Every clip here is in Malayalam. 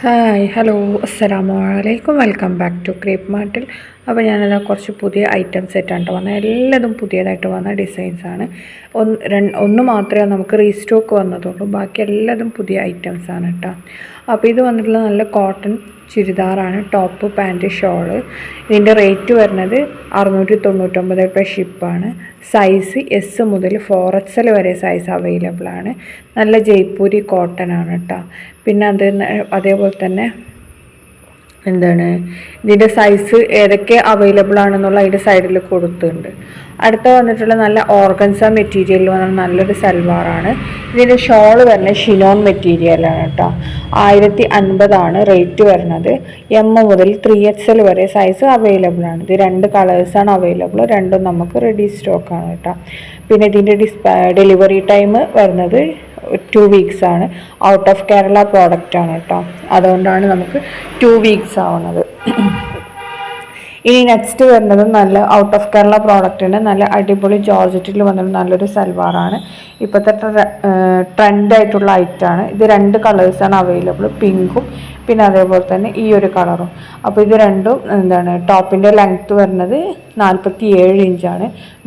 ഹായ് ഹലോ അസ്സലാമു അലൈക്കും വെൽക്കം ബാക്ക് ടു ക്രേപ്പ് മാർട്ടിൽ. അപ്പോൾ ഞാനത് കുറച്ച് പുതിയ ഐറ്റംസ് ആയിട്ടാണ് വന്നത്. എല്ലാതും പുതിയതായിട്ട് വന്ന ഡിസൈൻസാണ്. ഒന്ന് മാത്രമേ നമുക്ക് റീസ്റ്റോക്ക് വന്നതുള്ളൂ, ബാക്കി എല്ലാതും പുതിയ ഐറ്റംസാണ് കേട്ടോ. അപ്പോൾ ഇത് വന്നിട്ടുള്ള നല്ല കോട്ടൺ ചുരിദാറാണ്, ടോപ്പ് പാൻറ്റ് ഷോള്. ഇതിൻ്റെ റേറ്റ് വരുന്നത് 699 പ്ലസ് ഷിപ്പാണ്. സൈസ് എസ് മുതൽ 4XL വരെ സൈസ് അവൈലബിൾ ആണ്. നല്ല ജയ്പൂരി കോട്ടൺ ആണ് കേട്ടോ. പിന്നെ അതേപോലെ തന്നെ ഇതിൻ്റെ സൈസ് ഏതൊക്കെ അവൈലബിൾ ആണെന്നുള്ള അതിൻ്റെ സൈഡിൽ കൊടുത്തിട്ടുണ്ട്. അടുത്ത വന്നിട്ടുള്ള നല്ല ഓർഗൻസ മെറ്റീരിയൽ വന്ന നല്ലൊരു സൽവാറാണ്. ഇതിൻ്റെ ഷോള് വരുന്നത് ഷിനോൺ മെറ്റീരിയലാണ് കേട്ടോ. 1050 റേറ്റ് വരുന്നത്. M മുതൽ 3XL വരെ സൈസ് അവൈലബിൾ ആണ്. ഇത് 2 കളേഴ്സാണ് അവൈലബിൾ, രണ്ടും നമുക്ക് റെഡി സ്റ്റോക്കാണ് കേട്ടോ. പിന്നെ ഇതിൻ്റെ ഡെലിവറി ടൈം വരുന്നത് 2 വീക്സ് ആണ്. ഔട്ട് ഓഫ് കേരള പ്രോഡക്റ്റ് ആണ് കേട്ടോ, അതുകൊണ്ടാണ് നമുക്ക് 2 വീക്സ് ആവുന്നത്. ഇനി നെക്സ്റ്റ് വരുന്നത് നല്ല ഔട്ട് ഓഫ് കേരള പ്രോഡക്റ്റിൻ്റെ നല്ല അടിപൊളി ജോർജറ്റിൽ വന്നിട്ട് നല്ലൊരു സൽവാറാണ്. ഇപ്പോഴത്തെ ട്രെൻഡായിട്ടുള്ള ഐറ്റമാണ്. ഇത് 2 കളേഴ്സാണ് അവൈലബിൾ, പിങ്കും പിന്നെ അതേപോലെ തന്നെ ഈ ഒരു കളറും. അപ്പോൾ ഇത് രണ്ടും ടോപ്പിൻ്റെ ലെങ്ത്ത് വരുന്നത് 47 ഇഞ്ചാണ്.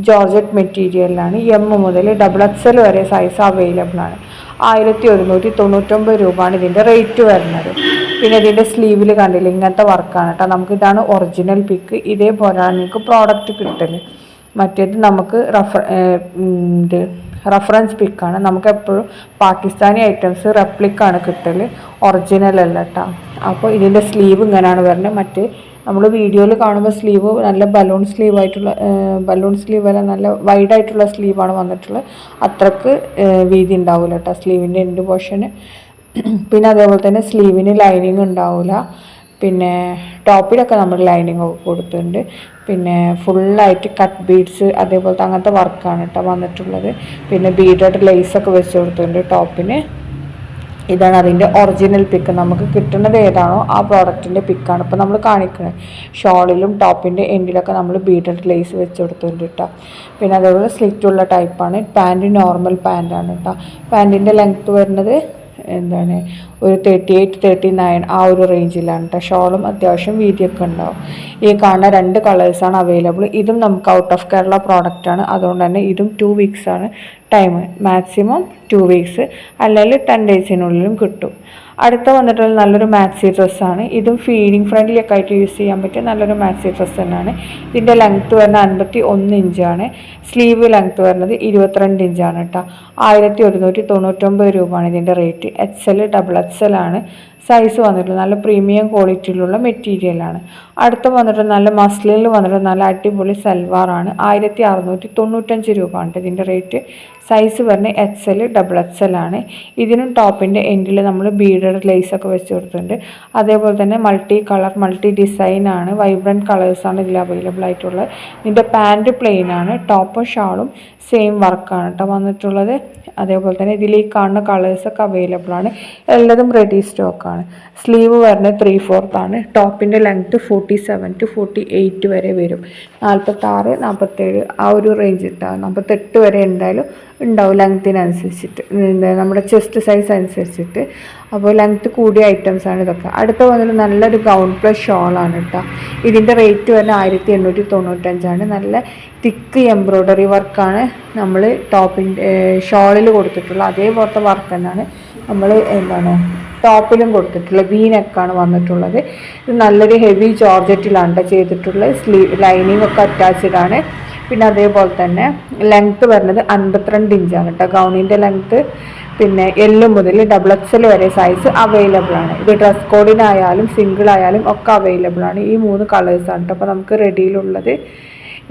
ജോർജറ്റ് മെറ്റീരിയലിലാണ്. M മുതൽ XXL വരെ സൈസ് അവൈലബിൾ ആണ്. 1199 രൂപയാണ് ഇതിൻ്റെ റേറ്റ് വരുന്നത്. പിന്നെ ഇതിൻ്റെ സ്ലീവിൽ കണ്ടില്ല, ഇങ്ങനത്തെ വർക്കാണ് കേട്ടോ. നമുക്കിതാണ് ഒറിജിനൽ പിക്ക്. ഇതേപോലെയാണ് നിങ്ങൾക്ക് പ്രോഡക്റ്റ് കിട്ടൽ. മറ്റേത് നമുക്ക് റഫറൻസ് പിക്കാണ്. നമുക്ക് എപ്പോഴും പാകിസ്ഥാനി ഐറ്റംസ് റെപ്ലിക്കാണ് കിട്ടൽ, ഒറിജിനൽ അല്ല കേട്ടോ. അപ്പോൾ ഇതിൻ്റെ സ്ലീവ് ഇങ്ങനെയാണ് വരുന്നത്. മറ്റ് നമ്മൾ വീഡിയോയിൽ കാണുമ്പോൾ സ്ലീവ് നല്ല ബലൂൺ സ്ലീവ് അല്ല, നല്ല വൈഡായിട്ടുള്ള സ്ലീവാണ് വന്നിട്ടുള്ളത്. അത്രക്ക് വീതി ഉണ്ടാവില്ല കേട്ടോ സ്ലീവിൻ്റെ എൻഡ് പോർഷന്. പിന്നെ അതേപോലെ തന്നെ സ്ലീവിന് ലൈനിങ് ഉണ്ടാവില്ല. പിന്നെ ടോപ്പിലൊക്കെ നമ്മൾ ലൈനിങ് ഒക്കെ കൊടുത്തിട്ടുണ്ട്. പിന്നെ ഫുള്ളായിട്ട് കട്ട് ബീഡ്സ് അതേപോലത്തെ അങ്ങനത്തെ വർക്കാണ് കേട്ടോ വന്നിട്ടുള്ളത്. പിന്നെ ബീഡഡ് ലേസൊക്കെ വെച്ച് കൊടുത്തിട്ടുണ്ട് ടോപ്പിന്. ഇതാണ് അതിൻ്റെ ഒറിജിനൽ പിക്ക്. നമുക്ക് കിട്ടുന്നത് ഏതാണോ ആ പ്രോഡക്റ്റിൻ്റെ പിക്കാണ് ഇപ്പോൾ നമ്മൾ കാണിക്കുന്നത്. ഷോളിലും ടോപ്പിൻ്റെ എൻഡിലൊക്കെ നമ്മൾ ബീഡഡ് ലേസ് വെച്ച് കൊടുത്തിട്ടുണ്ട് കേട്ടോ. പിന്നെ അതേപോലെ സ്ലിറ്റുള്ള ടൈപ്പാണ്. പാൻറ്റ് നോർമൽ പാൻറ്റാണ് കേട്ടോ. പാൻറ്റിൻ്റെ ലെങ്ത്ത് വരുന്നത് ഒരു 38-39 ആ ഒരു റേഞ്ചിലാണ് കേട്ടോ. ഷോളും അത്യാവശ്യം വീതിയൊക്കെ ഉണ്ടാവും. ഈ കാണുന്ന 2 കളേഴ്സാണ് അവൈലബിൾ. ഇതും നമുക്ക് ഔട്ട് ഓഫ് കേരള പ്രോഡക്റ്റാണ്, അതുകൊണ്ട് തന്നെ ഇതും 2 വീക്സാണ് ടൈം. മാക്സിമം 2 വീക്സ്, അല്ലെങ്കിൽ 10 ഡേയ്സിനുള്ളിലും കിട്ടും. അടുത്ത വന്നിട്ടുള്ള നല്ലൊരു മാക്സി ഡ്രസ്സാണ്. ഇതും ഫീഡിങ് ഫ്രണ്ട്ലി ഒക്കെ ആയിട്ട് യൂസ് ചെയ്യാൻ പറ്റിയ നല്ലൊരു മാക്സി ഡ്രസ്സ് തന്നെയാണ്. ഇതിൻ്റെ ലെങ്ത്ത് വരുന്നത് 51 ഇഞ്ചാണ്. സ്ലീവ് ലെങ്ത്ത് വരുന്നത് 22 ഇഞ്ചാണ് കേട്ടോ. 1199 രൂപയാണ് ഇതിൻ്റെ റേറ്റ്. XL XXL ആണ് സൈസ് വന്നിട്ടുള്ളത്. നല്ല പ്രീമിയം ക്വാളിറ്റിയിലുള്ള മെറ്റീരിയലാണ്. അടുത്ത വന്നിട്ട് നല്ല മസ്ലിനിൽ വന്നിട്ട് നല്ല അടിപൊളി സൽവാറാണ്. 1695 രൂപയാണ് ഇതിൻ്റെ റേറ്റ്. സൈസ് വരുന്നത് XL XXL ആണ്. ഇതിനും ടോപ്പിൻ്റെ എൻഡിൽ നമ്മൾ ബീഡഡ് ലേസൊക്കെ വെച്ച് കൊടുത്തിട്ടുണ്ട്. അതേപോലെ തന്നെ മൾട്ടി കളർ മൾട്ടി ഡിസൈനാണ്, വൈബ്രൻറ്റ് കളേഴ്സാണ് ഇതിൽ അവൈലബിൾ ആയിട്ടുള്ളത്. ഇതിൻ്റെ പാൻറ്റ് പ്ലെയിൻ ആണ്, ടോപ്പും ഷാളും സെയിം വർക്കാണ് കേട്ടോ വന്നിട്ടുള്ളത്. അതേപോലെ തന്നെ ഇതിൽ ഈ കാണുന്ന കളേഴ്സൊക്കെ അവൈലബിൾ ആണ്. എല്ലാതും റെഡി സ്റ്റോക്കാണ്. സ്ലീവ് വരുന്നത് 3/4 ആണ്. ടോപ്പിൻ്റെ ലെങ്ത്ത് 47 to 48 വരെ വരും. 46, 47 ആ ഒരു റേഞ്ച് ഇട്ടാൽ 48 വരെ എന്തായാലും ഉണ്ടാവും ലെങ്ത്തിനനുസരിച്ചിട്ട്, നമ്മുടെ ചെസ്റ്റ് സൈസ് അനുസരിച്ചിട്ട്. അപ്പോൾ ലെങ്ത്ത് കൂടിയ ഐറ്റംസാണ് ഇതൊക്കെ. അടുത്ത വന്നിട്ട് നല്ലൊരു ഗൗൺ പ്ലസ് ഷോളാണ് കേട്ടോ. ഇതിൻ്റെ റേറ്റ് വരുന്നത് 1895 നല്ല തിക്ക് എംബ്രോയ്ഡറി വർക്കാണ് നമ്മൾ ടോപ്പിൻ്റെ ഷോളിൽ കൊടുത്തിട്ടുള്ള അതേപോലത്തെ വർക്ക് തന്നെയാണ് നമ്മൾ ടോപ്പിലും കൊടുത്തിട്ടുള്ളത്. വീനെക്കാണ് വന്നിട്ടുള്ളത്. ഇത് നല്ലൊരു ഹെവി ജോർജറ്റിലാണ് ചെയ്തിട്ടുള്ളത്. ലൈനിങ് ഒക്കെ അറ്റാച്ച്ഡ് ആണ്. പിന്നെ അതേപോലെ തന്നെ ലെങ്ത്ത് വരുന്നത് 52 ഇഞ്ചാണ് കേട്ടോ ഗൗണിൻ്റെ ലെങ്ത്ത്. പിന്നെ L മുതൽ XXL വരെ സൈസ് അവൈലബിൾ ആണ്. ഇത് ഡ്രസ് കോഡിനായാലും സിംഗിൾ ആയാലും ഒക്കെ അവൈലബിൾ ആണ്. ഈ 3 കളേഴ്സാണ് കേട്ടോ അപ്പോൾ നമുക്ക് റെഡിയിലുള്ളത്.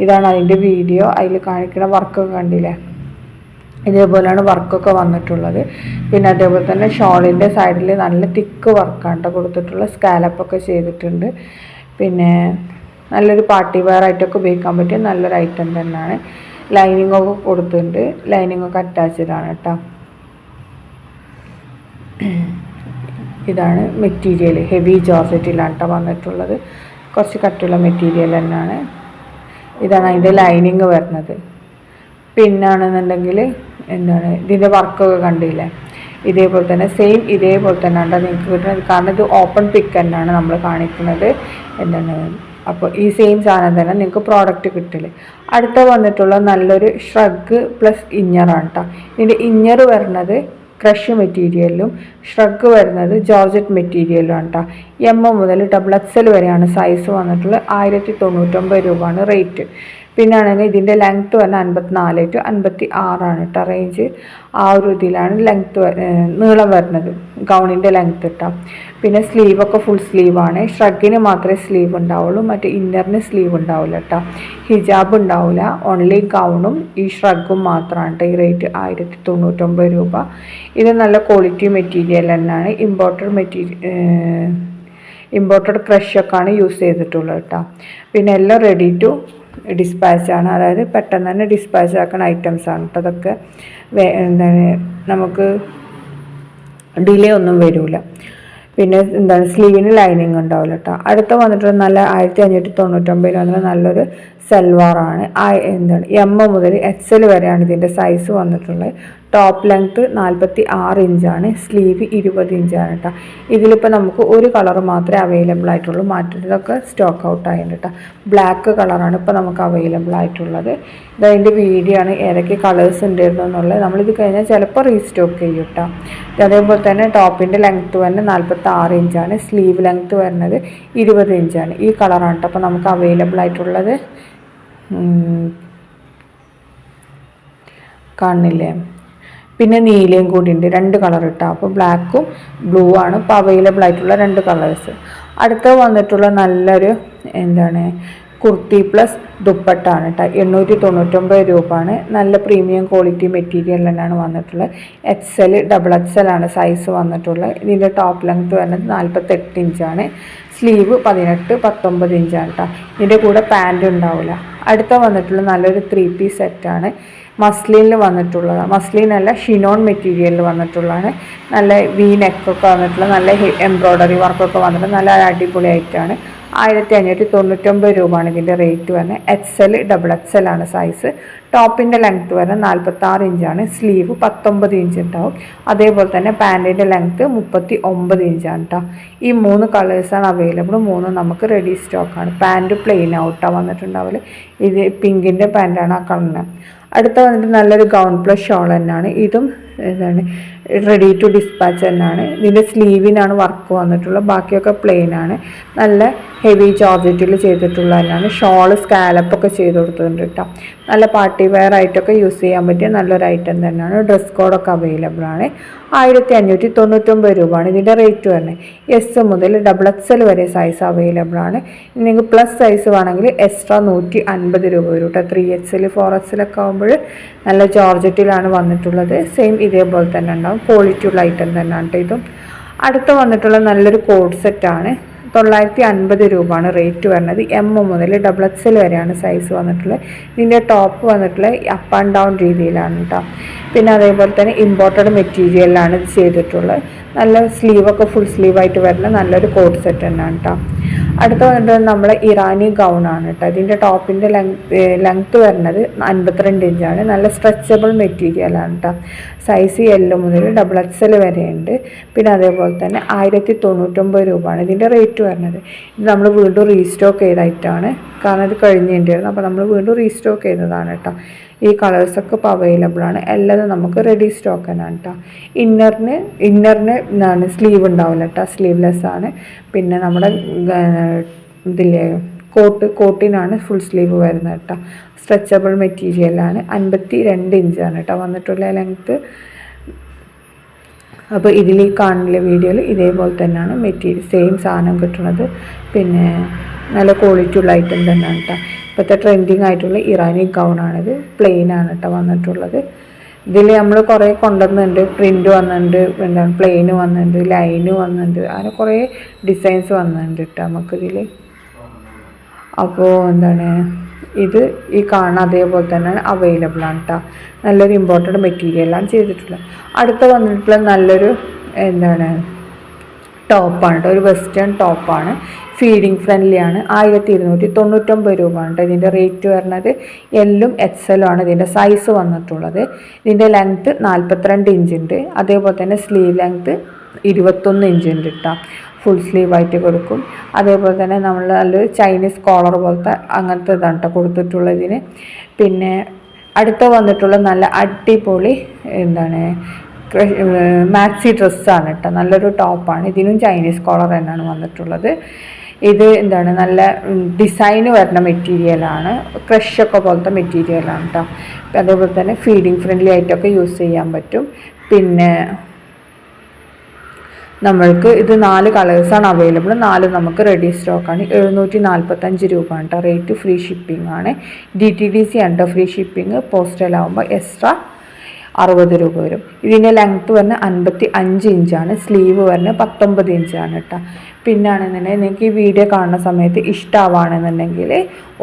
ഇതാണ് അതിൻ്റെ വീഡിയോ. അതിൽ കാണിക്കുന്ന വർക്കൊക്കെ കണ്ടില്ലേ, ഇതേപോലെയാണ് വർക്കൊക്കെ വന്നിട്ടുള്ളത്. പിന്നെ അതേപോലെ തന്നെ ഷോളിൻ്റെ സൈഡിൽ നല്ല തിക്ക് വർക്കാണ് കൊടുത്തിട്ടുള്ള, സ്കാലപ്പൊക്കെ ചെയ്തിട്ടുണ്ട്. പിന്നെ നല്ലൊരു പാർട്ടി വെയർ ആയിട്ടൊക്കെ ഉപയോഗിക്കാൻ പറ്റിയ നല്ലൊരു ഐറ്റം തന്നെയാണ്. ലൈനിങ്ങൊക്കെ കൊടുത്തിട്ടുണ്ട്. ലൈനിങ്ങൊക്കെ അറ്റാച്ച്ഡ് ആണ് കേട്ടോ. ഇതാണ് മെറ്റീരിയൽ. ഹെവി ജോർജറ്റിലാണ് കേട്ടോ വന്നിട്ടുള്ളത്. കുറച്ച് കട്ടിയുള്ള മെറ്റീരിയൽ തന്നെയാണ്. ഇതാണ് അതിൻ്റെ ലൈനിങ് വരുന്നത്. പിന്നാണെന്നുണ്ടെങ്കിൽ ഇതിൻ്റെ വർക്കൊക്കെ കണ്ടില്ലേ, ഇതേപോലെ തന്നെ സെയിം ഇതേപോലെ തന്നെ ഉണ്ട് നിങ്ങൾക്ക് കിട്ടുന്നത്. കാരണം ഇത് ഓപ്പൺ പിക്ക് തന്നെയാണ് നമ്മൾ കാണിക്കുന്നത്. എന്താണ് അപ്പോൾ ഈ സെയിം സാധനം തന്നെ നിങ്ങൾക്ക് പ്രോഡക്റ്റ് കിട്ടില്ല. അടുത്ത വന്നിട്ടുള്ള നല്ലൊരു ഷ്രഗ് പ്ലസ് ഇന്നറാണ് കേട്ടോ. ഇതിൻ്റെ ഇന്നർ വരുന്നത് ക്രഷ് മെറ്റീരിയലിലും ഷ്രഗ് വരുന്നത് ജോർജറ്റ് മെറ്റീരിയലും ആണ് കേട്ടോ. എം മുതൽ XXL വരെയാണ് സൈസ് വന്നിട്ടുള്ളത്. 1099 രൂപയാണ് റേറ്റ്. പിന്നെ ആണെങ്കിൽ ഇതിൻ്റെ ലെങ്ത്ത് പറഞ്ഞാൽ 54 to 56 കേട്ടോ റേഞ്ച്. ആ ഒരു ഇതിലാണ് നീളം വരുന്നത് ഗൗണിൻ്റെ ലെങ്ത്ത് കേട്ടോ. പിന്നെ സ്ലീവൊക്കെ ഫുൾ സ്ലീവാണ്. ഷ്രഗിന് മാത്രമേ സ്ലീവ് ഉണ്ടാവുള്ളൂ, മറ്റേ ഇന്നറിന് സ്ലീവ് ഉണ്ടാവില്ല കേട്ടോ. ഹിജാബ് ഉണ്ടാവില്ല, ഓൺലി ഗൗണും ഈ ഷ്രഗും മാത്രമാണ് കേട്ടോ. ഈ റേറ്റ് 1099 രൂപ. ഇത് നല്ല ക്വാളിറ്റി മെറ്റീരിയൽ തന്നെയാണ്. ഇമ്പോർട്ടഡ് ക്രഷൊക്കെയാണ് യൂസ് ചെയ്തിട്ടുള്ളത് കേട്ടോ. പിന്നെ എല്ലാം റെഡി ടു ഡിസ്പാച്ചാണ്, അതായത് പെട്ടെന്ന് തന്നെ ഡിസ്പാച്ച് ആക്കുന്ന ഐറ്റംസാണ് കേട്ടോ. അതൊക്കെ എന്താണ് നമുക്ക് ഡിലേ ഒന്നും വരില്ല. പിന്നെ എന്താണ് സ്ലീവിന് ലൈനിങ് ഉണ്ടാവില്ല കേട്ടോ. അടുത്ത വന്നിട്ട് നല്ല 1599 വന്നിട്ട് നല്ലൊരു സൽവാറാണ്. എന്താണ് M മുതൽ XL വരെയാണ് ഇതിൻ്റെ സൈസ് വന്നിട്ടുള്ളത്. ടോപ്പ് ലെങ്ത്ത് 46 ഇഞ്ചാണ്, സ്ലീവ് 20 ഇഞ്ചാണ് കേട്ടോ. ഇതിലിപ്പോൾ നമുക്ക് ഒരു കളർ മാത്രമേ അവൈലബിൾ ആയിട്ടുള്ളൂ, മറ്റേതൊക്കെ സ്റ്റോക്ക് ഔട്ട് ആയിട്ടുണ്ട് കേട്ടോ. ബ്ലാക്ക് കളറാണ് ഇപ്പോൾ നമുക്ക് അവൈലബിൾ ആയിട്ടുള്ളത്. ഇതതിൻ്റെ വീഡിയോ ആണ് ഏതൊക്കെ കളേഴ്സ് ഉണ്ടായിരുന്നു എന്നുള്ളത്. നമ്മളിത് കഴിഞ്ഞാൽ ചിലപ്പോൾ റീസ്റ്റോക്ക് ചെയ്യും കേട്ടോ. അതേപോലെ തന്നെ ടോപ്പിൻ്റെ ലെങ്ത്ത് വരുന്നത് 46 ഇഞ്ചാണ്, സ്ലീവ് ലെങ്ത്ത് വരുന്നത് 20 ഇഞ്ചാണ്. ഈ കളറാണ് കേട്ടോ അപ്പോൾ നമുക്ക് അവൈലബിൾ ആയിട്ടുള്ളത്. കാണില്ലേ? പിന്നെ നീലയും കൂടി ഉണ്ട്, 2 കളർ ഇട്ടാൽ. അപ്പോൾ ബ്ലാക്കും ബ്ലൂ ആണ് ഇപ്പോൾ അവൈലബിൾ ആയിട്ടുള്ള 2 കളേഴ്സ്. അടുത്ത വന്നിട്ടുള്ള നല്ലൊരു എന്താണ് കുർത്തി പ്ലസ് ദുപ്പട്ടാണ് കേട്ടോ. 899 രൂപയാണ്. നല്ല പ്രീമിയം ക്വാളിറ്റി മെറ്റീരിയൽ തന്നെയാണ് വന്നിട്ടുള്ളത്. XL XXL ആണ് സൈസ് വന്നിട്ടുള്ളത്. ഇതിൻ്റെ ടോപ്പ് ലെങ്ത്ത് വരുന്നത് 48 ഇഞ്ചാണ്, സ്ലീവ് 18 19 ഇഞ്ചാണ് കേട്ടോ. ഇതിൻ്റെ കൂടെ പാൻറ് ഉണ്ടാവില്ല. അടുത്ത വന്നിട്ടുള്ള നല്ലൊരു 3 പീസ് സെറ്റാണ്. മസ്ലിനിൽ വന്നിട്ടുള്ളതാണ്, മസ്ലിനല്ല ഷിനോൺ മെറ്റീരിയലിൽ വന്നിട്ടുള്ളതാണ്. നല്ല വി നെക്കൊക്കെ വന്നിട്ടുള്ള നല്ല എംബ്രോയ്ഡറി വർക്കൊക്കെ വന്നിട്ട് നല്ല അടിപൊളിയായിട്ടാണ്. 1599 രൂപയാണ് ഇതിൻ്റെ റേറ്റ് വരുന്നത്. XL XXL ആണ് സൈസ്. ടോപ്പിൻ്റെ ലെങ്ത്ത് വരുന്നത് 46 ഇഞ്ചാണ്, സ്ലീവ് 19 ഇഞ്ച് ഉണ്ടാവും. അതേപോലെ തന്നെ പാൻറ്റിൻ്റെ ലെങ്ത്ത് 39 ഇഞ്ചാണ് കേട്ടോ. ഈ 3 കളേഴ്സാണ് അവൈലബിൾ. 3 നമുക്ക് റെഡി സ്റ്റോക്കാണ്. പാൻറ്റ് പ്ലെയിൻ ഔട്ടാണ് വന്നിട്ടുണ്ടാവില്ല. ഇത് പിങ്കിൻ്റെ പാൻറ്റാണ് ആ കളറിന്. അടുത്ത വന്നിട്ട് നല്ലൊരു ഗൗൺ പ്ലസ് ഷോൾ തന്നെയാണ്. ഇതും എന്താണ് റെഡി ടു ഡിസ്പാച്ച് തന്നെയാണ്. ഇതിൻ്റെ സ്ലീവിനാണ് വർക്ക് വന്നിട്ടുള്ളത്, ബാക്കിയൊക്കെ പ്ലെയിൻ ആണ്. നല്ല ഹെവി ജോർജറ്റിൽ ചെയ്തിട്ടുള്ള തന്നെയാണ്. ഷോള് സ്കാലപ്പൊക്കെ ചെയ്ത് കൊടുത്തിട്ടുണ്ട് കേട്ടോ. നല്ല പാർട്ടി വെയർ ആയിട്ടൊക്കെ യൂസ് ചെയ്യാൻ പറ്റിയ നല്ലൊരു ഐറ്റം തന്നെയാണ്. ഡ്രസ് കോഡൊക്കെ അവൈലബിൾ ആണ്. 1599 രൂപയാണ് ഇതിൻ്റെ റേറ്റ് വരുന്നത്. S മുതൽ XXL വരെ സൈസ് അവൈലബിൾ ആണ്. നിങ്ങൾക്ക് പ്ലസ് സൈസ് വേണമെങ്കിൽ എക്സ്ട്രാ 150 രൂപ വരും കേട്ടോ. 3XL 4XL ഒക്കെ ആകുമ്പോൾ നല്ല ജോർജറ്റിലാണ് വന്നിട്ടുള്ളത്. സെയിം ഇതേപോലെ തന്നെ ഉണ്ടാവും, ക്വാളിറ്റി ഉള്ള ഐറ്റം തന്നെയാണ് കേട്ടോ ഇതും. അടുത്ത വന്നിട്ടുള്ള നല്ലൊരു കോഡ് സെറ്റാണ്. 950 രൂപയാണ് റേറ്റ് വരുന്നത്. M മുതൽ XXL വരെയാണ് സൈസ് വന്നിട്ടുള്ളത്. ഇതിൻ്റെ ടോപ്പ് വന്നിട്ടുള്ളത് അപ്പ് ആൻഡ് ഡൗൺ രീതിയിലാണ് കേട്ടോ. പിന്നെ അതേപോലെ തന്നെ ഇമ്പോർട്ടഡ് മെറ്റീരിയലാണ് ഇത് ചെയ്തിട്ടുള്ളത്. നല്ല സ്ലീവൊക്കെ ഫുൾ സ്ലീവായിട്ട് വരുന്ന നല്ലൊരു കോഡ് സെറ്റ് തന്നെയാണ് കേട്ടോ. അടുത്ത വന്നിട്ട് നമ്മളെ ഇറാനി ഗൗണാണ് കേട്ടോ. ഇതിൻ്റെ ടോപ്പിൻ്റെ ലെങ്ത്ത് വരുന്നത് 52 ഇഞ്ചാണ്. നല്ല സ്ട്രെച്ചബിൾ മെറ്റീരിയലാണ് കേട്ടോ. സൈസ് L മുതൽ XXL വരെയുണ്ട്. പിന്നെ അതേപോലെ തന്നെ 1099 രൂപയാണ് ഇതിൻ്റെ റേറ്റ് വരുന്നത്. ഇത് നമ്മൾ വീണ്ടും റീസ്റ്റോക്ക് ചെയ്തായിട്ടാണ്, കാരണം ഇത് കഴിഞ്ഞിട്ടുണ്ടായിരുന്നു. അപ്പോൾ നമ്മൾ വീണ്ടും റീസ്റ്റോക്ക് ചെയ്തതാണ് കേട്ടോ. ഈ കളേഴ്സൊക്കെ ഇപ്പോൾ അവൈലബിൾ ആണ്. എല്ലാതും നമുക്ക് റെഡി സ്റ്റോക്ക് തന്നെയാണ് കേട്ടോ. ഇന്നറിന് എന്താണ് സ്ലീവ് ഉണ്ടാവില്ല കേട്ടോ, സ്ലീവ്ലെസ് ആണ്. പിന്നെ നമ്മുടെ ഇതില്ലേ കോട്ടിനാണ് ഫുൾ സ്ലീവ് വരുന്നത് കേട്ടോ. സ്ട്രെച്ചബിൾ മെറ്റീരിയലാണ്. 52 ഇഞ്ചാണ് കേട്ടോ വന്നിട്ടുള്ള ലെങ്ത്ത്. അപ്പോൾ ഇതിൽ ഈ കാണുന്ന വീഡിയോയിൽ ഇതേപോലെ തന്നെയാണ് മെറ്റീരിയൽ സെയിം സാധനം കിട്ടുന്നത്. പിന്നെ നല്ല ക്വാളിറ്റി ഉള്ള ഐറ്റം തന്നെയാണ് കേട്ടോ. ഇപ്പോഴത്തെ ട്രെൻഡിങ് ആയിട്ടുള്ള ഇറാനി ഗൗണാണിത്. പ്ലെയിൻ ആണ് കേട്ടോ വന്നിട്ടുള്ളത്. ഇതിൽ നമ്മൾ കുറേ കൊണ്ടുവന്നിട്ടുണ്ട്. പ്രിൻ്റ് വന്നിട്ടുണ്ട്, എന്താണ് പ്ലെയിന് വന്നിട്ടുണ്ട്, ലൈന് വന്നിട്ടുണ്ട്, അങ്ങനെ കുറേ ഡിസൈൻസ് വന്നിട്ടുണ്ട് കേട്ടോ നമുക്കിതിൽ. അപ്പോൾ എന്താണ് ഇത് ഈ കാണുന്ന അതേപോലെ തന്നെയാണ് അവൈലബിൾ ആണ് കേട്ടോ. നല്ലൊരു ഇമ്പോർട്ടൻ്റ് മെറ്റീരിയലാണ് ചെയ്തിട്ടുള്ളത്. അടുത്ത വന്നിട്ടുള്ള നല്ലൊരു എന്താണ് ടോപ്പാണ് കേട്ടോ. ഒരു വെസ്റ്റേൺ ടോപ്പാണ്. ഫീഡിങ് ഫ്രണ്ട്ലി ആണ്. 1299 രൂപ ഉണ്ട് ഇതിൻ്റെ റേറ്റ് വരുന്നത്. എല്ലും എക്സലും ആണ് ഇതിൻ്റെ സൈസ് വന്നിട്ടുള്ളത്. ഇതിൻ്റെ ലെങ്ത്ത് 42 ഇഞ്ച് ഉണ്ട്. അതേപോലെ തന്നെ സ്ലീവ് ലെങ്ത്ത് 21 ഇഞ്ച് ഉണ്ട് കേട്ടോ. ഫുൾ സ്ലീവ് ആയിട്ട് കൊടുക്കും. അതേപോലെ തന്നെ നമ്മൾ നല്ലൊരു ചൈനീസ് കോളർ പോലത്തെ അങ്ങനത്തെ ഇതാണ് കേട്ടോ കൊടുത്തിട്ടുള്ളതിന്. പിന്നെ അടുത്ത വന്നിട്ടുള്ള നല്ല അടിപൊളി മാക്സി ഡ്രസ്സാണ് കേട്ടോ. നല്ലൊരു ടോപ്പാണ്. ഇതിനും ചൈനീസ് കോളർ തന്നെയാണ് വന്നിട്ടുള്ളത്. ഇത് നല്ല ഡിസൈന് വരുന്ന മെറ്റീരിയലാണ്. ക്രഷൊക്കെ പോലത്തെ മെറ്റീരിയലാണ് കേട്ടോ. അതേപോലെ തന്നെ ഫീഡിങ് ഫ്രണ്ട്ലി ആയിട്ടൊക്കെ യൂസ് ചെയ്യാൻ പറ്റും. പിന്നെ നമ്മൾക്ക് ഇത് 4 കളേഴ്സാണ് അവൈലബിൾ. 4 നമുക്ക് റെഡി സ്റ്റോക്കാണ്. 745 രൂപ കേട്ടോ റേറ്റ്. ഫ്രീ ഷിപ്പിംഗ് ആണ്. DTDC ആണ് ഫ്രീ ഷിപ്പിംഗ്. പോസ്റ്റലാകുമ്പോൾ എക്സ്ട്രാ 60 രൂപ വരും. ഇതിൻ്റെ ലെങ്ത്ത് വരുന്നത് 55 ഇഞ്ചാണ്. സ്ലീവ് വരുന്നത് 19 ഇഞ്ചാണ് കേട്ടോ. പിന്നാണെന്നുണ്ടെങ്കിൽ നിങ്ങൾക്ക് ഈ വീഡിയോ കാണുന്ന സമയത്ത് ഇഷ്ടമാവുകയാണെന്നുണ്ടെങ്കിൽ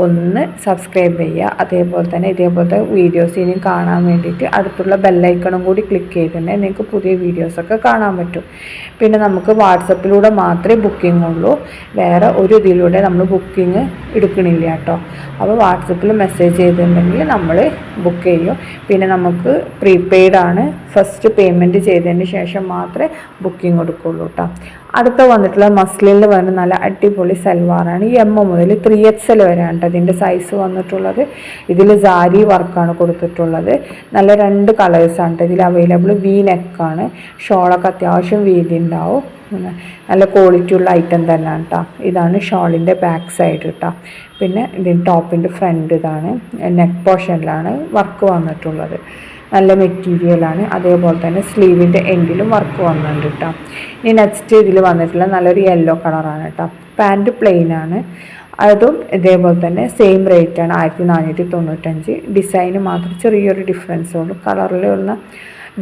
ഒന്ന് സബ്സ്ക്രൈബ് ചെയ്യുക. അതേപോലെ തന്നെ ഇതേപോലത്തെ വീഡിയോസ് ഇനിയും കാണാൻ വേണ്ടിയിട്ട് അടുത്തുള്ള ബെല്ലൈക്കണും കൂടി ക്ലിക്ക് ചെയ്തിട്ടുണ്ടെങ്കിൽ നിങ്ങൾക്ക് പുതിയ വീഡിയോസൊക്കെ കാണാൻ പറ്റും. പിന്നെ നമുക്ക് വാട്സപ്പിലൂടെ മാത്രമേ ബുക്കിംഗ് ഉള്ളൂ. വേറെ ഒരു ഇതിലൂടെ നമ്മൾ ബുക്കിംഗ് എടുക്കണില്ല കേട്ടോ. അപ്പോൾ വാട്സപ്പിൽ മെസ്സേജ് ചെയ്തിട്ടുണ്ടെങ്കിൽ നമ്മൾ ബുക്ക് ചെയ്യും. പിന്നെ നമുക്ക് പ്രീപെയ്ഡാണ്. ഫസ്റ്റ് പേയ്മെൻറ്റ് ചെയ്തതിന് ശേഷം മാത്രമേ ബുക്കിംഗ് കൊടുക്കുള്ളൂ കേട്ടോ. അടുത്ത വന്നിട്ടുള്ള മസ്ലിനിൽ വരുന്ന നല്ല അടിപൊളി സൽവാറാണ്. ഈ M മുതൽ 3XL വരെയാണ് ഇതിൻ്റെ സൈസ് വന്നിട്ടുള്ളത്. ഇതിൽ സാരി വർക്കാണ് കൊടുത്തിട്ടുള്ളത്. നല്ല 2 കളേഴ്സാണ് ഇതിൽ അവൈലബിൾ. വി നെക്കാണ്. ഷോളൊക്കെ അത്യാവശ്യം വീതി ഉണ്ടാവും. നല്ല ക്വാളിറ്റി ഉള്ള ഐറ്റം തന്നെയാണ് കേട്ടോ. ഇതാണ് ഷോളിൻ്റെ ബാക്ക് സൈഡ് കേട്ടോ. പിന്നെ ഇതിൻ്റെ ടോപ്പിൻ്റെ ഫ്രണ്ട് ഇതാണ്. നെക്ക് പോർഷനിലാണ് വർക്ക് വന്നിട്ടുള്ളത്. നല്ല മെറ്റീരിയലാണ്. അതേപോലെ തന്നെ സ്ലീവിൻ്റെ എൻഡിലും വർക്ക് വന്നിട്ടുണ്ട് കേട്ടോ. ഇനി നെക്സ്റ്റ് ഇതിൽ വന്നിട്ടുള്ള നല്ലൊരു യെല്ലോ കളറാണ് കേട്ടോ. പാൻറ്റ് പ്ലെയിനാണ്. അതും ഇതേപോലെ തന്നെ സെയിം റേറ്റാണ് 1495. ഡിസൈന് മാത്രം ചെറിയൊരു ഡിഫറൻസ് ഉള്ളൂ. കളറിലുള്ള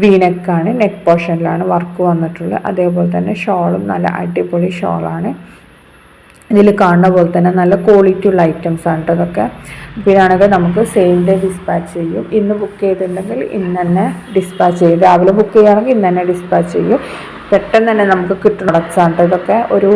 വീനെക്കാണ്. നെക്ക് പോർഷനിലാണ് വർക്ക് വന്നിട്ടുള്ളത്. അതേപോലെ തന്നെ ഷോളും നല്ല അടിപൊളി ഷോളാണ്. ഇതിൽ കാണുന്ന പോലെ തന്നെ നല്ല ക്വാളിറ്റി ഉള്ള ഐറ്റംസ് ആണ് കേട്ടോ ഇതൊക്കെ. പിന്നാണെങ്കിൽ നമുക്ക് സെയിം ഡേ ഡിസ്പാച്ച് ചെയ്യും. ഇന്ന് ബുക്ക് ചെയ്തിട്ടുണ്ടെങ്കിൽ ഇന്ന് തന്നെ ഡിസ്പാച്ച് ചെയ്യും. രാവിലെ ബുക്ക് ചെയ്യുകയാണെങ്കിൽ ഇന്ന് തന്നെ ഡിസ്പാച്ച് ചെയ്യും. പെട്ടെന്ന് തന്നെ നമുക്ക് കിട്ടുന്ന പ്രോഡക്റ്റ്സാണ് കേട്ടോ ഇതൊക്കെ. ഒരു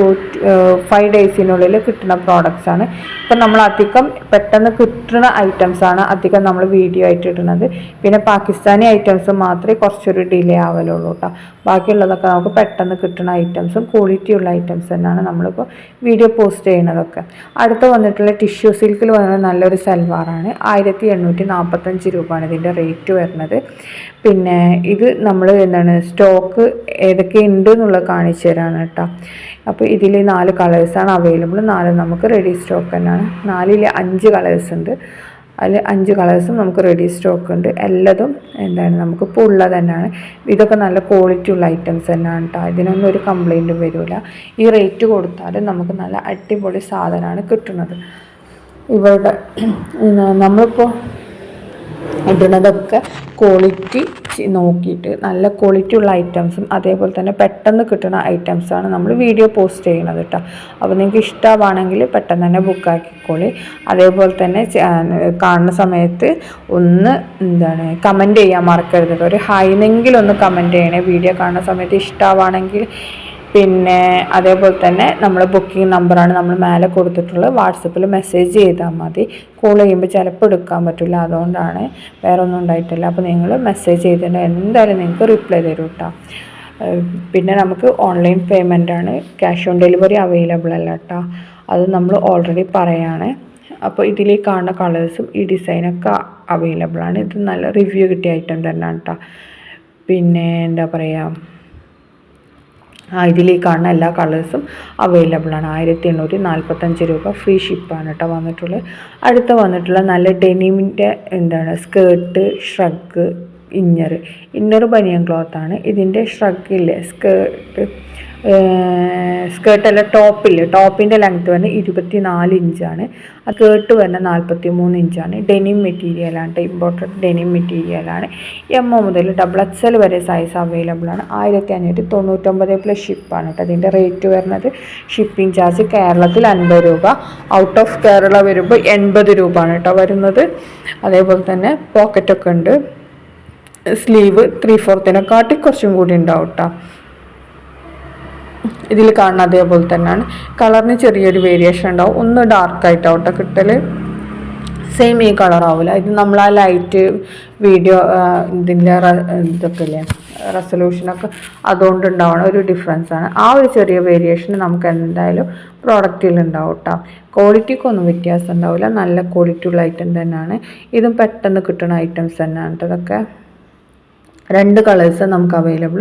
5 ഡേയ്സിനുള്ളിൽ കിട്ടുന്ന പ്രോഡക്റ്റ്സാണ്. ഇപ്പം നമ്മൾ അധികം പെട്ടെന്ന് കിട്ടുന്ന ഐറ്റംസാണ് അധികം നമ്മൾ വീഡിയോ ആയിട്ട് ഇടുന്നത്. പിന്നെ പാകിസ്ഥാനി ഐറ്റംസ് മാത്രമേ കുറച്ചൊരു ഡിലേ ആവലുള്ളൂ കേട്ടോ. ബാക്കിയുള്ളതൊക്കെ നമുക്ക് പെട്ടെന്ന് കിട്ടുന്ന ഐറ്റംസും ക്വാളിറ്റിയുള്ള ഐറ്റംസ് തന്നെയാണ് നമ്മളിപ്പോൾ വീഡിയോ പോസ്റ്റ് ചെയ്യുന്നതൊക്കെ. അടുത്ത് വന്നിട്ടുള്ള ടിഷ്യൂ സിൽക്കിൽ വന്ന നല്ലൊരു സൽവാറാണ്. 1845 രൂപയാണ് ഇതിൻ്റെ റേറ്റ് വരുന്നത്. പിന്നെ ഇത് നമ്മൾ സ്റ്റോക്ക് ഏതൊക്കെ ഉണ്ട് എന്നുള്ളത് കാണിച്ചു തരാണ് കേട്ടോ. അപ്പോൾ ഇതിൽ 4 കളേഴ്സാണ് അവൈലബിൾ. 4 നമുക്ക് റെഡി സ്റ്റോക്ക് തന്നെയാണ്. 4ൽ 5 കളേഴ്സ് ഉണ്ട്. അതിൽ 5 കളേഴ്സും നമുക്ക് റെഡി സ്റ്റോക്ക് ഉണ്ട്. എല്ലാതും നമുക്കിപ്പോൾ ഉള്ളത് തന്നെയാണ്. ഇതൊക്കെ നല്ല ക്വാളിറ്റി ഉള്ള ഐറ്റംസ് തന്നെയാണ് കേട്ടോ. ഇതിനൊന്നും ഒരു കംപ്ലൈൻറ്റും വരില്ല. ഈ റേറ്റ് കൊടുത്താൽ നമുക്ക് നല്ല അടിപൊളി സാധനമാണ് കിട്ടുന്നത്. ഇവരുടെ നമ്മളിപ്പോൾ ഇടുന്നതൊക്കെ ക്വാളിറ്റി നോക്കിയിട്ട് നല്ല ക്വാളിറ്റി ഉള്ള ഐറ്റംസും അതേപോലെ തന്നെ പെട്ടെന്ന് കിട്ടുന്ന ഐറ്റംസാണ് നമ്മൾ വീഡിയോ പോസ്റ്റ് ചെയ്യുന്നത് കേട്ടോ. അപ്പോൾ നിങ്ങൾക്ക് ഇഷ്ടമാണെങ്കിൽ പെട്ടെന്ന് തന്നെ ബുക്കാക്കിക്കോളി. അതേപോലെ തന്നെ കാണുന്ന സമയത്ത് ഒന്ന് കമൻറ്റ് ചെയ്യാൻ മറക്കരുത്. ഒരു ഹൈനെങ്കിലും ഒന്ന് കമൻറ്റ് ചെയ്യണേ വീഡിയോ കാണുന്ന സമയത്ത് ഇഷ്ടമാണെങ്കിൽ. പിന്നെ അതേപോലെ തന്നെ നമ്മൾ ബുക്കിംഗ് നമ്പറാണ് നമ്മൾ മേലെ കൊടുത്തിട്ടുള്ളത്. വാട്സപ്പിൽ മെസ്സേജ് ചെയ്താൽ മതി. കോൾ ചെയ്യുമ്പോൾ ചിലപ്പോൾ എടുക്കാൻ പറ്റില്ല. അതുകൊണ്ടാണ്, വേറെ ഒന്നും ഉണ്ടായിട്ടില്ല. അപ്പോൾ നിങ്ങൾ മെസ്സേജ് ചെയ്തിട്ട് എന്തായാലും നിങ്ങൾക്ക് റിപ്ലൈ തരും കേട്ടോ. പിന്നെ നമുക്ക് ഓൺലൈൻ പേയ്മെൻറ്റാണ്. ക്യാഷ് ഓൺ ഡെലിവറി അവൈലബിൾ അല്ല കേട്ടോ. അത് നമ്മൾ ഓൾറെഡി പറയാണ്. അപ്പോൾ ഇതിൽ കാണുന്ന കളേഴ്സും ഈ ഡിസൈനൊക്കെ അവൈലബിളാണ്. ഇത് നല്ല റിവ്യൂ കിട്ടിയ ഐറ്റം തന്നെയാണ് കേട്ടോ. പിന്നെ എന്താ പറയുക, ഇതിൽ കാണുന്ന എല്ലാ കളേഴ്സും അവൈലബിളാണ്. 1845 രൂപ ഫ്രീ ഷിപ്പാണ് കേട്ടോ വന്നിട്ടുള്ളത്. അടുത്ത വന്നിട്ടുള്ള നല്ല ഡെനിമിൻ്റെ സ്കേർട്ട്, ഷ്രഗ്, ഇന്നർ ബനിയൻ ക്ലോത്താണ്. ഇതിൻ്റെ ഷ്രഗില്ലേ സ്കേർട്ടല്ല ടോപ്പിൻ്റെ ലെങ്ത്ത് വരുന്നത് 24 ഇഞ്ചാണ്. ആ സ്കേർട്ട് വരുന്നത് 43 ഇഞ്ചാണ്. ഡെനിം മെറ്റീരിയലാണ്, ഇമ്പോർട്ടഡ് ഡെനിം മെറ്റീരിയലാണ്. M മുതൽ XXL വരെ സൈസ് അവൈലബിൾ ആണ്. 1599 പ്ലസ് ഷിപ്പാണ് കേട്ടോ അതിൻ്റെ റേറ്റ് വരുന്നത്. ഷിപ്പിംഗ് ചാർജ് കേരളത്തിൽ 50 രൂപ, ഔട്ട് ഓഫ് കേരള വരുമ്പോൾ 80 രൂപ ആണ് കേട്ടോ വരുന്നത്. അതേപോലെ തന്നെ പോക്കറ്റൊക്കെ ഉണ്ട്. സ്ലീവ് 3/4 കുറച്ചും കൂടി ഉണ്ടാവും കേട്ടോ. ഇതിൽ കാണുന്ന അതേപോലെ തന്നെയാണ്. കളറിന് ചെറിയൊരു വേരിയേഷൻ ഉണ്ടാവും. ഒന്ന് ഡാർക്കായിട്ടാവട്ടെ കിട്ടൽ, സെയിം ഈ കളറാവില്ല. ഇത് നമ്മൾ ആ ലൈറ്റ് വീഡിയോ ഇതിൻ്റെ ഇതൊക്കെ ഇല്ലേ റെസൊല്യൂഷനൊക്കെ അതുകൊണ്ട് ഉണ്ടാവുന്ന ഒരു ഡിഫറൻസാണ്. ആ ഒരു ചെറിയ വേരിയേഷൻ നമുക്ക് എന്തായാലും പ്രോഡക്റ്റിൽ ഉണ്ടാവും കേട്ടോ. ക്വാളിറ്റിക്കൊന്നും വ്യത്യാസം ഉണ്ടാവില്ല. നല്ല ക്വാളിറ്റി ഉള്ള ഐറ്റം തന്നെയാണ്. ഇതും പെട്ടെന്ന് കിട്ടുന്ന ഐറ്റംസ് തന്നെയാണ്. ഇതൊക്കെ 2 കളേഴ്സ് നമുക്ക് അവൈലബിൾ,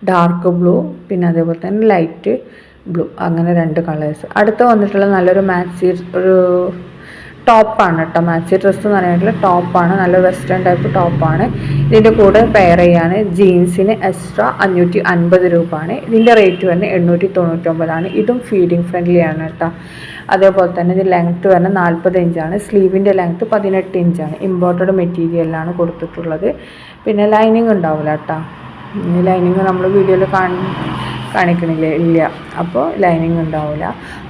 ഡാർക്ക് ബ്ലൂ പിന്നെ അതേപോലെ തന്നെ ലൈറ്റ് ബ്ലൂ, അങ്ങനെ 2 കളേഴ്സ്. അടുത്ത് വന്നിട്ടുള്ള നല്ലൊരു മാക്സി ഒരു ടോപ്പാണ് കേട്ടോ. മാക്സി ഡ്രസ്സ് എന്ന് പറഞ്ഞിട്ടുള്ള ടോപ്പാണ്, നല്ല വെസ്റ്റേൺ ടൈപ്പ് ടോപ്പാണ്. ഇതിൻ്റെ കൂടെ പെയർ ചെയ്യാൻ ജീൻസിന് എക്സ്ട്രാ 550 രൂപയാണ്. ഇതിൻ്റെ റേറ്റ് വരുന്നത് 899. ഇതും ഫീഡിങ് ഫ്രണ്ട്ലി ആണ് കേട്ടോ. അതേപോലെ തന്നെ ഇത് ലെങ്ത്ത് വരുന്നത് 40 ഇഞ്ചാണ്. സ്ലീവിൻ്റെ ലെങ്ത്ത് 18 ഇഞ്ചാണ്. ഇമ്പോർട്ടഡ് മെറ്റീരിയലാണ് കൊടുത്തിട്ടുള്ളത്. പിന്നെ ലൈനിങ് ഉണ്ടാവില്ല കേട്ടോ. ലൈനിങ് നമ്മൾ വീഡിയോയിൽ കാണിക്കണില്ലേ, ഇല്ല. അപ്പോൾ ലൈനിങ് ഉണ്ടാവില്ല.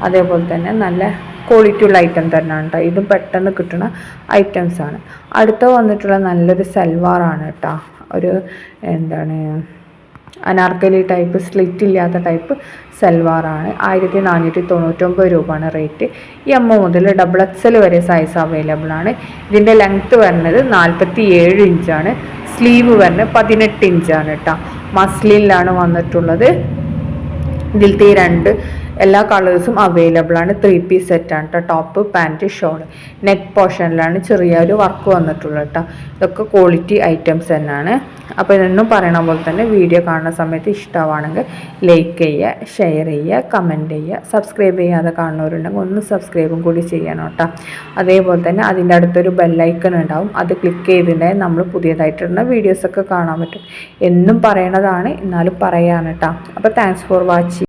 അതേപോലെ തന്നെ നല്ല ക്വാളിറ്റി ഉള്ള ഐറ്റം തന്നെയാണ് കേട്ടോ. ഇതും പെട്ടെന്ന് കിട്ടുന്ന ഐറ്റംസാണ്. അടുത്ത വന്നിട്ടുള്ള നല്ലൊരു സൽവാറാണ് കേട്ടോ. ഒരു എന്താണ് അനാർക്കലി ടൈപ്പ്, സ്ലിറ്റ് ഇല്ലാത്ത ടൈപ്പ് സൽവാറാണ്. 1499 രൂപയാണ് റേറ്റ്. M മുതൽ XXL വരെ സൈസ് അവൈലബിൾ ആണ്. ഇതിൻ്റെ ലെങ്ത്ത് വരുന്നത് 47 ഇഞ്ചാണ്. സ്ലീവ് വരുന്നത് 18 ഇഞ്ചാണ് കേട്ടോ. മസ്ലിനിലാണ് വന്നിട്ടുള്ളത്. ഇതിലത്തെ 2 എല്ലാ കളേഴ്സും അവൈലബിൾ ആണ്. 3 പീസ് സെറ്റാണ് കേട്ടോ. Top pant shawl. നെക്ക് പോർഷനിലാണ് ചെറിയൊരു വർക്ക് വന്നിട്ടുള്ളത് കേട്ടോ. ഇതൊക്കെ ക്വാളിറ്റി ഐറ്റംസ് തന്നെയാണ്. അപ്പോൾ ഇതൊന്നും പറയണ പോലെ തന്നെ വീഡിയോ കാണുന്ന സമയത്ത് ഇഷ്ടമാണെങ്കിൽ ലൈക്ക് ചെയ്യുക, ഷെയർ ചെയ്യുക, കമൻറ്റ് ചെയ്യുക. സബ്സ്ക്രൈബ് ചെയ്യാതെ കാണുന്നവരുണ്ടെങ്കിൽ ഒന്ന് സബ്സ്ക്രൈബും കൂടി ചെയ്യണം കേട്ടോ. അതേപോലെ തന്നെ അതിൻ്റെ അടുത്തൊരു ബെല്ലൈക്കൺ ഉണ്ടാവും. അത് ക്ലിക്ക് ചെയ്തിട്ടുണ്ടെങ്കിൽ നമ്മൾ പുതിയതായിട്ടുള്ള വീഡിയോസൊക്കെ കാണാൻ പറ്റും. എന്നും പറയണതാണ്, എന്നാലും പറയാണ് കേട്ടോ. അപ്പോൾ താങ്ക്സ് ഫോർ വാച്ചിങ്.